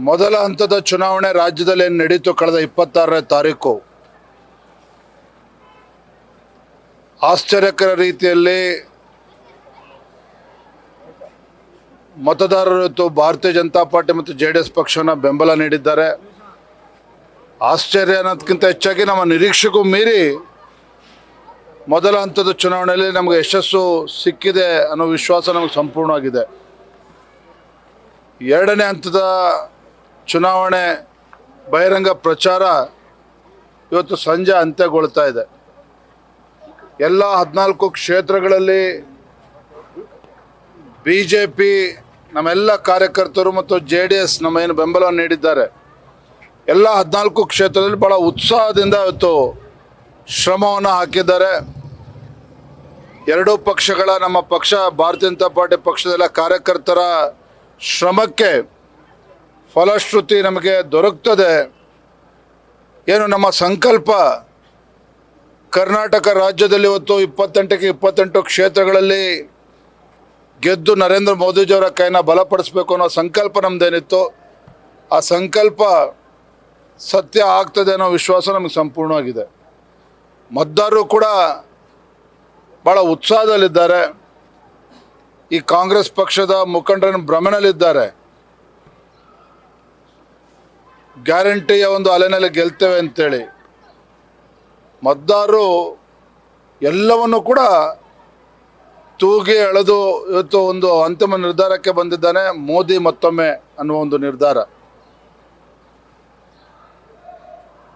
ಮೊದಲ ಹಂತದ ಚುನಾವಣೆ ರಾಜ್ಯದಲ್ಲಿ ನಡೆಯಿತು ಕಳೆದ 26ನೇ ತಾರೀಕು. ಆಶ್ಚರ್ಯಕರ ರೀತಿಯಲ್ಲಿ ಮತದಾರರು ಇವತ್ತು ಭಾರತೀಯ ಜನತಾ ಪಾರ್ಟಿ ಮತ್ತು JDS ಪಕ್ಷವನ್ನು ಬೆಂಬಲ ನೀಡಿದ್ದಾರೆ. ಆಶ್ಚರ್ಯ ಅನ್ನೋದಕ್ಕಿಂತ ಹೆಚ್ಚಾಗಿ ನಮ್ಮ ನಿರೀಕ್ಷೆಗೂ ಮೀರಿ ಮೊದಲ ಹಂತದ ಚುನಾವಣೆಯಲ್ಲಿ ನಮಗೆ ಯಶಸ್ಸು ಸಿಕ್ಕಿದೆ ಅನ್ನೋ ವಿಶ್ವಾಸ ನಮಗೆ ಸಂಪೂರ್ಣವಾಗಿದೆ. ಎರಡನೇ ಹಂತದ ಚುನಾವಣೆ ಬಹಿರಂಗ ಪ್ರಚಾರ ಇವತ್ತು ಸಂಜೆ ಅಂತ್ಯಗೊಳ್ತಾ ಇದೆ. ಎಲ್ಲ 14 ಕ್ಷೇತ್ರಗಳಲ್ಲಿ BJP ನಮ್ಮೆಲ್ಲ ಕಾರ್ಯಕರ್ತರು ಮತ್ತು JDS ನಮ್ಮ ಏನು ಬೆಂಬಲ ನೀಡಿದ್ದಾರೆ, ಎಲ್ಲ 14 ಕ್ಷೇತ್ರದಲ್ಲಿ ಭಾಳ ಉತ್ಸಾಹದಿಂದ ಇವತ್ತು ಶ್ರಮವನ್ನು ಹಾಕಿದ್ದಾರೆ. ಎರಡೂ ಪಕ್ಷಗಳ ನಮ್ಮ ಪಕ್ಷ ಭಾರತೀಯ ಜನತಾ ಪಾರ್ಟಿ ಪಕ್ಷದೆಲ್ಲ ಕಾರ್ಯಕರ್ತರ ಶ್ರಮಕ್ಕೆ ಫಲಶ್ರುತಿ ನಮಗೆ ದೊರಕ್ತದೆ. ಏನು ನಮ್ಮ ಸಂಕಲ್ಪ ಕರ್ನಾಟಕ ರಾಜ್ಯದಲ್ಲಿ ಇವತ್ತು 28ಕ್ಕೆ 28 ಕ್ಷೇತ್ರಗಳಲ್ಲಿ ಗೆದ್ದು ನರೇಂದ್ರ ಮೋದಿಜಿಯವರ ಕೈನ ಬಲಪಡಿಸಬೇಕು ಅನ್ನೋ ಸಂಕಲ್ಪ ನಮ್ಮದೇನಿತ್ತು, ಆ ಸಂಕಲ್ಪ ಸತ್ಯ ಆಗ್ತದೆ ಅನ್ನೋ ವಿಶ್ವಾಸ ನಮಗೆ ಸಂಪೂರ್ಣವಾಗಿದೆ. ಮತದಾರರು ಕೂಡ ಭಾಳ ಉತ್ಸಾಹದಲ್ಲಿದ್ದಾರೆ. ಈ ಕಾಂಗ್ರೆಸ್ ಪಕ್ಷದ ಮುಖಂಡರನ್ನು ಭ್ರಮೆನಲ್ಲಿದ್ದಾರೆ. ಗ್ಯಾರಂಟಿಯ ಒಂದು ಅಲೆನಲ್ಲಿ ಗೆಲ್ತೇವೆ ಅಂತೇಳಿ ಮತದಾರರು ಎಲ್ಲವನ್ನು ಕೂಡ ತೂಗಿ ಎಳೆದು ಇವತ್ತು ಒಂದು ಅಂತಿಮ ನಿರ್ಧಾರಕ್ಕೆ ಬಂದಿದ್ದಾನೆ. ಮೋದಿ ಮತ್ತೊಮ್ಮೆ ಅನ್ನುವ ಒಂದು ನಿರ್ಧಾರ.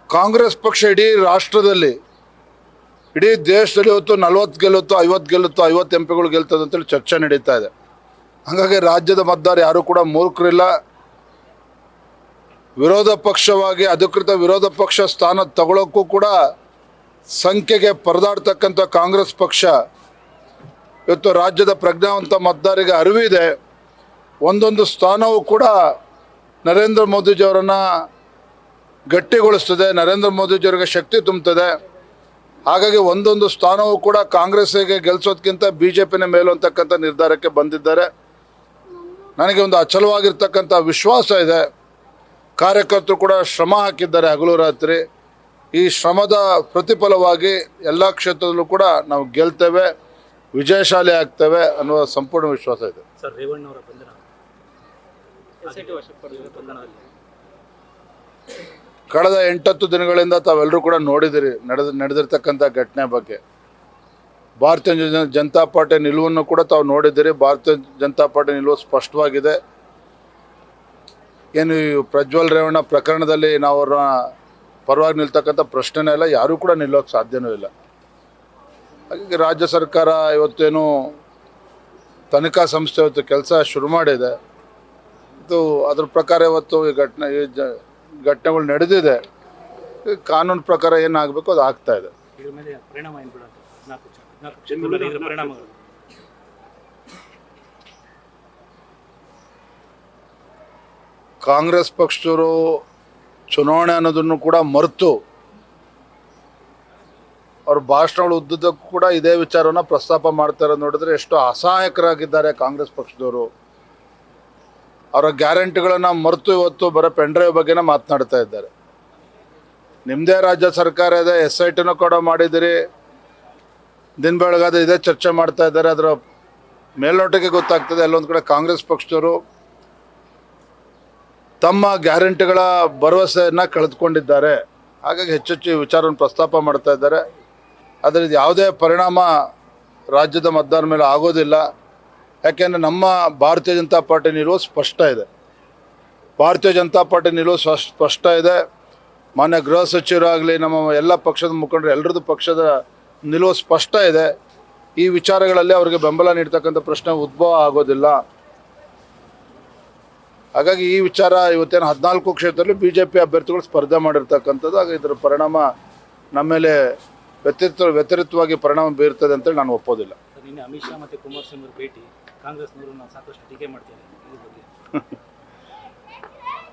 ಕಾಂಗ್ರೆಸ್ ಪಕ್ಷ ಇಡೀ ರಾಷ್ಟ್ರದಲ್ಲಿ, ಇಡೀ ದೇಶದಲ್ಲಿ ಇವತ್ತು 40 ಗೆಲ್ಲುತ್ತೋ 50 ಗೆಲ್ಲುತ್ತೋ 50 MP ಗೆಲ್ತದೆ ಅಂತೇಳಿ ಚರ್ಚೆ ನಡೀತಾ ಇದೆ. ಹಾಗಾಗಿ ರಾಜ್ಯದ ಮತದಾರ ಯಾರೂ ಕೂಡ ಮೂರ್ಖರಿಲ್ಲ. ವಿರೋಧ ಪಕ್ಷವಾಗಿ ಅಧಿಕೃತ ವಿರೋಧ ಪಕ್ಷ ಸ್ಥಾನ ತಗೊಳ್ಳೋಕ್ಕೂ ಕೂಡ ಸಂಖ್ಯೆಗೆ ಪರದಾಡ್ತಕ್ಕಂಥ ಕಾಂಗ್ರೆಸ್ ಪಕ್ಷ ಇವತ್ತು ರಾಜ್ಯದ ಪ್ರಜ್ಞಾವಂತ ಮತದಾರರಿಗೆ ಅರಿವಿದೆ. ಒಂದೊಂದು ಸ್ಥಾನವೂ ಕೂಡ ನರೇಂದ್ರ ಮೋದಿಜಿಯವರನ್ನು ಗಟ್ಟಿಗೊಳಿಸ್ತದೆ, ನರೇಂದ್ರ ಮೋದಿಜಿಯವರಿಗೆ ಶಕ್ತಿ ತುಂಬುತ್ತದೆ. ಹಾಗಾಗಿ ಒಂದೊಂದು ಸ್ಥಾನವೂ ಕೂಡ ಕಾಂಗ್ರೆಸ್ಸಿಗೆ ಗೆಲ್ಲಿಸೋದಕ್ಕಿಂತ BJPನೇ ಮೇಲು ಅಂತಕ್ಕಂಥ ನಿರ್ಧಾರಕ್ಕೆ ಬಂದಿದ್ದಾರೆ. ನನಗೆ ಒಂದು ಅಚಲವಾಗಿರ್ತಕ್ಕಂಥ ವಿಶ್ವಾಸ ಇದೆ. ಕಾರ್ಯಕರ್ತರು ಕೂಡ ಶ್ರಮ ಹಾಕಿದ್ದಾರೆ ಹಗಲು ರಾತ್ರಿ. ಈ ಶ್ರಮದ ಪ್ರತಿಫಲವಾಗಿ ಎಲ್ಲ ಕ್ಷೇತ್ರದಲ್ಲೂ ಕೂಡ ನಾವು ಗೆಲ್ತೇವೆ, ವಿಜಯಶಾಲಿ ಆಗ್ತೇವೆ ಅನ್ನುವ ಸಂಪೂರ್ಣ ವಿಶ್ವಾಸ ಇದೆ. ಸರ್, ರೇವಣ್ಣವರ ಬಂಧನ ಕಳೆದ 8-10 ದಿನಗಳಿಂದ ತಾವೆಲ್ಲರೂ ಕೂಡ ನೋಡಿದಿರಿ ನಡೆದಿರ್ತಕ್ಕಂಥ ಘಟನೆ ಬಗ್ಗೆ. ಭಾರತೀಯ ಜನತಾ ಪಾರ್ಟಿ ನಿಲುವನ್ನು ಕೂಡ ತಾವು ನೋಡಿದ್ದೀರಿ. ಭಾರತೀಯ ಜನತಾ ಪಾರ್ಟಿ ನಿಲುವು ಸ್ಪಷ್ಟವಾಗಿದೆ. ಏನು ಈ ಪ್ರಜ್ವಲ್ ರೇವಣ್ಣ ಪ್ರಕರಣದಲ್ಲಿ ನಾವು ಅವರ ಪರವಾಗಿ ನಿಲ್ತಕ್ಕಂಥ ಪ್ರಶ್ನೆನೇ ಇಲ್ಲ, ಯಾರೂ ಕೂಡ ನಿಲ್ಲೋಕ್ಕೆ ಸಾಧ್ಯವೂ ಇಲ್ಲ. ಹಾಗಾಗಿ ರಾಜ್ಯ ಸರ್ಕಾರ ಇವತ್ತೇನು ತನಿಖಾ ಸಂಸ್ಥೆ ಇವತ್ತು ಕೆಲಸ ಶುರು ಮಾಡಿದೆ. ಇದು ಅದ್ರ ಪ್ರಕಾರ ಇವತ್ತು ಈ ಘಟನೆಗಳು ನಡೆದಿದೆ. ಕಾನೂನು ಪ್ರಕಾರ ಏನಾಗಬೇಕು ಅದು ಆಗ್ತಾ ಇದೆ. ಕಾಂಗ್ರೆಸ್ ಪಕ್ಷದವರು ಚುನಾವಣೆ ಅನ್ನೋದನ್ನು ಕೂಡ ಮರೆತು ಅವ್ರ ಭಾಷಣಗಳು ಉದ್ದಕ್ಕೂ ಕೂಡ ಇದೇ ವಿಚಾರವನ್ನು ಪ್ರಸ್ತಾಪ ಮಾಡ್ತಾರೆ. ನೋಡಿದ್ರೆ ಎಷ್ಟು ಅಸಹಾಯಕರಾಗಿದ್ದಾರೆ ಕಾಂಗ್ರೆಸ್ ಪಕ್ಷದವರು. ಅವರ ಗ್ಯಾರಂಟಿಗಳನ್ನು ಮರೆತು ಇವತ್ತು ಬರೋ ಪೆಂಡ್ರೈವ್ ಬಗ್ಗೆನೇ ಮಾತನಾಡ್ತಾ ಇದ್ದಾರೆ. ನಿಮ್ಮದೇ ರಾಜ್ಯ ಸರ್ಕಾರ ಇದೆ, SITನೂ ಕೂಡ ಮಾಡಿದಿರಿ, ದಿನ ಬೆಳಗಾದ ಇದೇ ಚರ್ಚೆ ಮಾಡ್ತಾ ಇದ್ದಾರೆ. ಅದರ ಮೇಲ್ನೋಟಕ್ಕೆ ಗೊತ್ತಾಗ್ತದೆ ಎಲ್ಲೊಂದು ಕಡೆ ಕಾಂಗ್ರೆಸ್ ಪಕ್ಷದವರು ತಮ್ಮ ಗ್ಯಾರಂಟಿಗಳ ಭರವಸೆಯನ್ನು ಕಳೆದುಕೊಂಡಿದ್ದಾರೆ. ಹಾಗಾಗಿ ಹೆಚ್ಚೆಚ್ಚು ವಿಚಾರವನ್ನು ಪ್ರಸ್ತಾಪ ಮಾಡ್ತಾ ಇದ್ದಾರೆ. ಅದರಿಂದ ಯಾವುದೇ ಪರಿಣಾಮ ರಾಜ್ಯದ ಮತದಾರರ ಮೇಲೆ ಆಗೋದಿಲ್ಲ. ಯಾಕೆಂದರೆ ನಮ್ಮ ಭಾರತೀಯ ಜನತಾ ಪಾರ್ಟಿ ನಿಲುವು ಸ್ಪಷ್ಟ ಇದೆ. ಭಾರತೀಯ ಜನತಾ ಪಾರ್ಟಿ ನಿಲುವು ಸ್ಪಷ್ಟ ಇದೆ. ಮಾನ್ಯ ಗೃಹ ಸಚಿವರಾಗಲಿ, ನಮ್ಮ ಎಲ್ಲ ಪಕ್ಷದ ಮುಖಂಡರು ಎಲ್ಲರದ್ದು ಪಕ್ಷದ ನಿಲುವು ಸ್ಪಷ್ಟ ಇದೆ. ಈ ವಿಚಾರಗಳಲ್ಲಿ ಅವರಿಗೆ ಬೆಂಬಲ ನೀಡ್ತಕ್ಕಂಥ ಪ್ರಶ್ನೆ ಉದ್ಭವ ಆಗೋದಿಲ್ಲ. ಹಾಗಾಗಿ ಈ ವಿಚಾರ ಇವತ್ತೇನು 14 ಕ್ಷೇತ್ರದಲ್ಲಿ BJP ಅಭ್ಯರ್ಥಿಗಳು ಸ್ಪರ್ಧೆ ಮಾಡಿರ್ತಕ್ಕಂಥದ್ದು. ಹಾಗೆ ಇದರ ಪರಿಣಾಮ ನಮ್ಮ ಮೇಲೆ ವ್ಯತಿರಿಕ್ತವಾಗಿ ಪರಿಣಾಮ ಬೀರ್ತದೆ ಅಂತೇಳಿ ನಾನು ಒಪ್ಪೋದಿಲ್ಲ. ನಿನ್ನೆ ಅಮಿತ್ ಶಾ ಮತ್ತು ಕುಮಾರಸ್ವಾಮಿ ಅವರು ಭೇಟಿ, ಕಾಂಗ್ರೆಸ್ನವರು ಸಾಕಷ್ಟು ಟೀಕೆ ಮಾಡ್ತಾರೆ.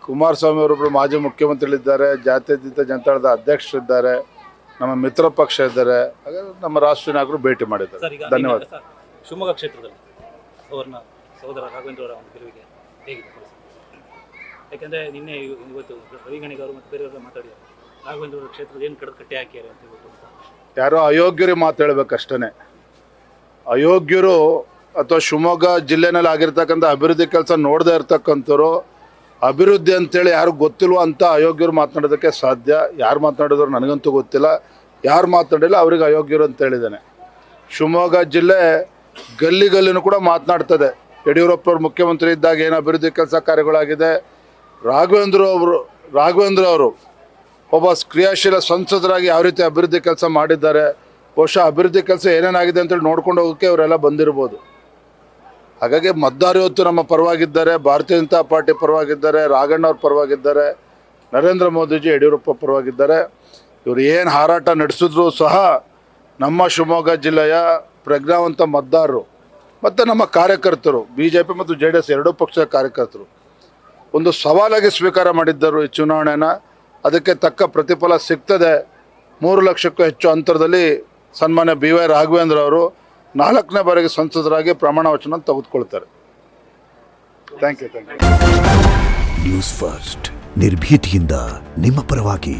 ಕುಮಾರಸ್ವಾಮಿ ಅವರೊಬ್ಬರು ಮಾಜಿ ಮುಖ್ಯಮಂತ್ರಿಗಳಿದ್ದಾರೆ, ಜಾತ್ಯತೀತ ಜನತಾದಳದ ಅಧ್ಯಕ್ಷರಿದ್ದಾರೆ, ನಮ್ಮ ಮಿತ್ರ ಪಕ್ಷ ಇದ್ದಾರೆ. ಹಾಗಾಗಿ ನಮ್ಮ ರಾಷ್ಟ್ರೀಯ ನಾಯಕರು ಭೇಟಿ ಮಾಡಿದ್ದಾರೆ. ಧನ್ಯವಾದ. ಶಿವಮೊಗ್ಗ ಕ್ಷೇತ್ರದಲ್ಲಿ ಅವ್ರನ್ನ ಸಹೋದರ ರಾಘವೇಂದ್ರ ಅವರ ಒಂದು ಗೆಲುವಿಗೆ ಹೇಗಿದೆ? ಯಾಕಂದರೆ ನಿನ್ನೆ ಇವತ್ತು ರವಿ ಗಣಿಗ ಅವರು ಮತ್ತು ಬೇರೆಯವರು ಮಾತಾಡಿದ್ದಾರೆ ರಾಘವೇಂದ್ರ ಅವರ ಕ್ಷೇತ್ರದ ಏನು ಕಡದು ಕಟ್ಟೆ ಹಾಕ್ಯಾರೆ ಅಂತ ಹೇಳ್ಬಿಟ್ಟು ಅಂತ. ಯಾರೋ ಅಯೋಗ್ಯರಿಗೆ ಮಾತು ಹೇಳ್ಬೇಕಷ್ಟೇ. ಅಯೋಗ್ಯರು ಅಥವಾ ಶಿವಮೊಗ್ಗ ಜಿಲ್ಲೆನಲ್ಲಿ ಆಗಿರ್ತಕ್ಕಂಥ ಅಭಿವೃದ್ಧಿ ಕೆಲಸ ನೋಡದೇ ಇರ್ತಕ್ಕಂಥವ್ರು ಅಭಿವೃದ್ಧಿ ಅಂತೇಳಿ ಯಾರು ಗೊತ್ತಿಲ್ವೋ ಅಂತ ಅಯೋಗ್ಯರು ಮಾತನಾಡೋದಕ್ಕೆ ಸಾಧ್ಯ. ಯಾರು ಮಾತನಾಡಿದ್ರು ನನಗಂತೂ ಗೊತ್ತಿಲ್ಲ, ಯಾರು ಮಾತನಾಡಿಲ್ಲ ಅವ್ರಿಗೆ ಅಯೋಗ್ಯರು ಅಂತ ಹೇಳಿದ್ದಾನೆ. ಶಿವಮೊಗ್ಗ ಜಿಲ್ಲೆ ಗಲ್ಲಿ ಗಲ್ಲಿನೂ ಕೂಡ ಮಾತನಾಡ್ತದೆ. ಯಡಿಯೂರಪ್ಪನವ್ರು ಮುಖ್ಯಮಂತ್ರಿ ಇದ್ದಾಗ ಏನು ಅಭಿವೃದ್ಧಿ ಕೆಲಸ ಕಾರ್ಯಗಳಾಗಿದೆ, ರಾಘವೇಂದ್ರ ಅವರು ಒಬ್ಬ ಕ್ರಿಯಾಶೀಲ ಸಂಸದರಾಗಿ ಯಾವ ರೀತಿ ಅಭಿವೃದ್ಧಿ ಕೆಲಸ ಮಾಡಿದ್ದಾರೆ, ಬಹುಶಃ ಅಭಿವೃದ್ಧಿ ಕೆಲಸ ಏನೇನಾಗಿದೆ ಅಂತೇಳಿ ನೋಡ್ಕೊಂಡು ಹೋಗೋಕ್ಕೆ ಅವರೆಲ್ಲ ಬಂದಿರ್ಬೋದು. ಹಾಗಾಗಿ ಮತದಾರರು ಇವತ್ತು ನಮ್ಮ ಪರವಾಗಿದ್ದಾರೆ, ಭಾರತೀಯ ಜನತಾ ಪಾರ್ಟಿ ಪರವಾಗಿದ್ದಾರೆ, ರಾಘಣ್ಣವ್ರ ಪರವಾಗಿದ್ದಾರೆ, ನರೇಂದ್ರ ಮೋದಿಜಿ ಯಡಿಯೂರಪ್ಪ ಪರವಾಗಿದ್ದಾರೆ. ಇವರು ಏನು ಹಾರಾಟ ನಡೆಸಿದ್ರು ಸಹ ನಮ್ಮ ಶಿವಮೊಗ್ಗ ಜಿಲ್ಲೆಯ ಪ್ರಜ್ಞಾವಂತ ಮತದಾರರು ಮತ್ತು ನಮ್ಮ ಕಾರ್ಯಕರ್ತರು, BJP ಮತ್ತು JDS ಎರಡೂ ಪಕ್ಷದ ಕಾರ್ಯಕರ್ತರು ಒಂದು ಸವಾಲಾಗಿ ಸ್ವೀಕಾರ ಮಾಡಿದ್ದರು ಈ ಚುನಾವಣೆನ. ಅದಕ್ಕೆ ತಕ್ಕ ಪ್ರತಿಫಲ ಸಿಗ್ತದೆ. 3 ಲಕ್ಷಕ್ಕೂ ಹೆಚ್ಚು ಅಂತರದಲ್ಲಿ ಸನ್ಮಾನ್ಯ BY ರಾಘವೇಂದ್ರ ಅವರು 4ನೇ ಬಾರಿಗೆ ಸಂಸದರಾಗಿ ಪ್ರಮಾಣ ವಚನ ತೆಗೆದುಕೊಳ್ತಾರೆ. Thank you. ನ್ಯೂಸ್ ಫಸ್ಟ್ ನಿರ್ಭೀತಿಯಿಂದ ನಿಮ್ಮ ಪರವಾಗಿ.